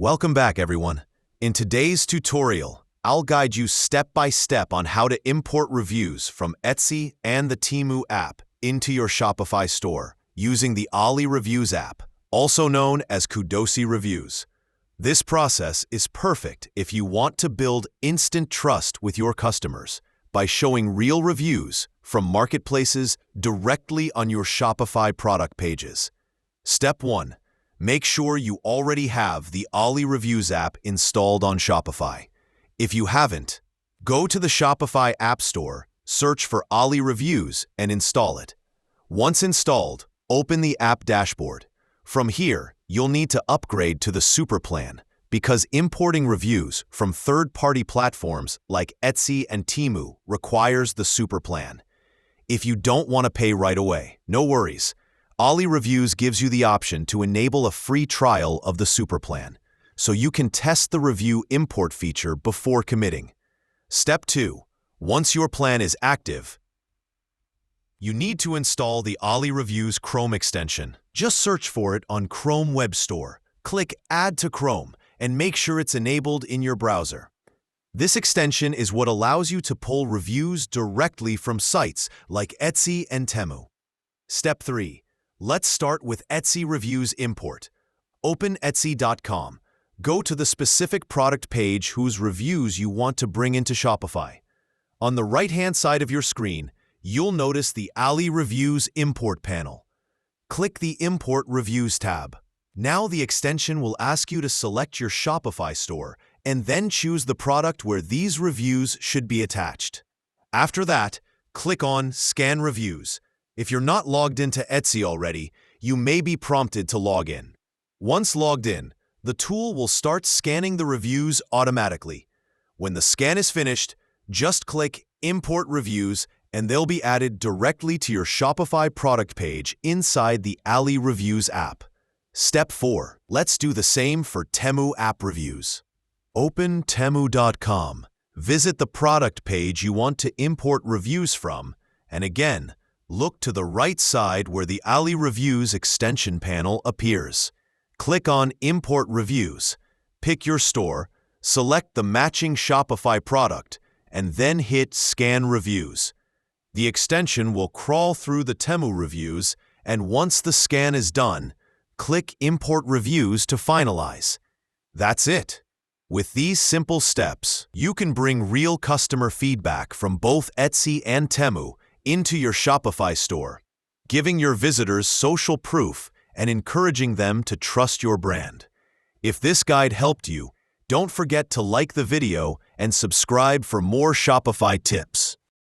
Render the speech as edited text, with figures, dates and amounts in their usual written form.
Welcome back, everyone. In today's tutorial, I'll guide you step by step on how to import reviews from Etsy and the Temu app into your Shopify store using the Ali Reviews app, also known as Kudosi Reviews. This process is perfect if you want to build instant trust with your customers by showing real reviews from marketplaces directly on your Shopify product pages. Step 1. Make sure you already have the Ali Reviews app installed on Shopify. If you haven't, go to the Shopify App Store, search for Ali Reviews, and install it. Once installed, open the app dashboard. From here, you'll need to upgrade to the Super plan because importing reviews from third-party platforms like Etsy and Temu requires the Super plan. If you don't want to pay right away, no worries. Ali Reviews gives you the option to enable a free trial of the Super plan, so you can test the review import feature before committing. Step 2. Once your plan is active, you need to install the Ali Reviews Chrome extension. Just search for it on Chrome Web Store. Click Add to Chrome and make sure it's enabled in your browser. This extension is what allows you to pull reviews directly from sites like Etsy and Temu. Step 3. Let's start with Etsy Reviews Import. Open Etsy.com. Go to the specific product page whose reviews you want to bring into Shopify. On the right-hand side of your screen, you'll notice the Ali Reviews Import panel. Click the Import Reviews tab. Now the extension will ask you to select your Shopify store and then choose the product where these reviews should be attached. After that, click on Scan Reviews. If you're not logged into Etsy already, you may be prompted to log in. Once logged in, the tool will start scanning the reviews automatically. When the scan is finished, just click Import Reviews and they'll be added directly to your Shopify product page inside the Ali Reviews app. Step 4. Let's do the same for Temu app reviews. Open Temu.com. Visit the product page you want to import reviews from, and again, look to the right side where the Ali Reviews extension panel appears. Click on Import Reviews, pick your store, select the matching Shopify product, and then hit Scan Reviews. The extension will crawl through the Temu reviews, and once the scan is done, click Import Reviews to finalize. That's it. With these simple steps, you can bring real customer feedback from both Etsy and Temu into your Shopify store, giving your visitors social proof and encouraging them to trust your brand. If this guide helped you, don't forget to like the video and subscribe for more Shopify tips.